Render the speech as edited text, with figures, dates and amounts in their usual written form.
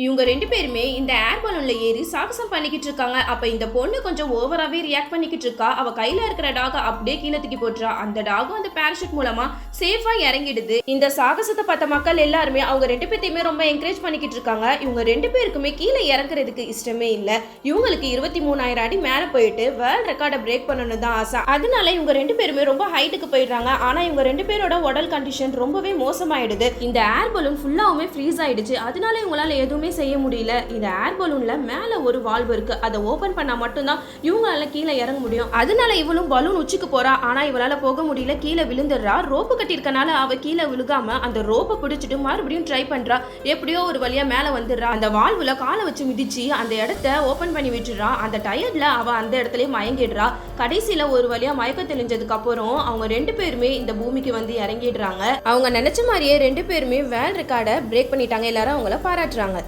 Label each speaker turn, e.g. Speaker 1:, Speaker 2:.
Speaker 1: இவங்க 2 பேருமே இந்த ஏர் பலூன்ல ஏறி சாகசம் பண்ணிக்கிட்டு இருக்காங்க. அப்ப இந்த பொண்ணு கொஞ்சம் ஓவராவே ரியாக்ட் பண்ணிக்கிட்டு இருக்கா. அவ கையில இருக்கிற டாக அப்படியே கீழ தூக்கி போட்டுறா. அந்த டாகும் அந்த பாராசூட் மூலமா சேஃபா இறங்கிடுது. இந்த சாகசத்தை பார்த்த மக்கள் எல்லாருமே அவங்க 2 பேத்தையுமே ரொம்ப என்கரேஜ் பண்ணிக்கிட்டு இருக்காங்க. இவங்க 2 பேருக்குமே கீழ இறங்குறதுக்கு இஷ்டமே இல்ல. இவங்களுக்கு 23,000 அடி மேல போயிட்டு வேர்ல்ட் ரெக்கார்டை பிரேக் பண்ணணும் தான் ஆசை. அதனால இவங்க 2 பேருமே ரொம்ப ஹைட்டுக்கு போயிடுறாங்க. ஆனா இவங்க 2 பேரோட உடல் கண்டிஷன் ரொம்பவே மோசமாயிடுது. இந்த ஏர் பலூன் ஃபுல்லாவுமே ஃப்ரீஸ் ஆயிடுச்சு. அதனால இவங்களால எதுவுமே செய்ய முடியல. இந்த ஏர் பலூன்ல மேல ஒரு வால்வு இருக்கு. அதை ஓபன் பண்ணா மட்டும்தான் இவங்களால கீழே இறங்க முடியும். அதனால இவளும் பலூன் உச்சிக்கு போறா. ஆனா இவளால போக முடியல. கீழே விழுந்துடுறா. ரோப்பு கட்டியிருக்கனால அவ கீழே விழுகாம அந்த ரோப்பை பிடிச்சிட்டு மறுபடியும் ட்ரை பண்றா. எப்படியோ ஒரு வழியா மேல வந்துடுறா. அந்த வால்வுல காலை வச்சு மிதிச்சு அந்த இடத்த ஓபன் பண்ணி விட்டுறா. அந்த டயர்ட்ல அவ அந்த இடத்துலயே மயங்கிடுறா. கடைசியில ஒரு வழியா மயக்க தெளிஞ்சதுக்கு அப்புறம் அவங்க 2 பேருமே இந்த பூமிக்கு வந்து இறங்கிடுறாங்க. அவங்க நினைச்ச மாதிரியே 2 பேருமே வேர்ல்ட் ரெக்கார்டை பிரேக் பண்ணிட்டாங்க. எல்லாரும் அவங்கள பாராட்டுறாங்க.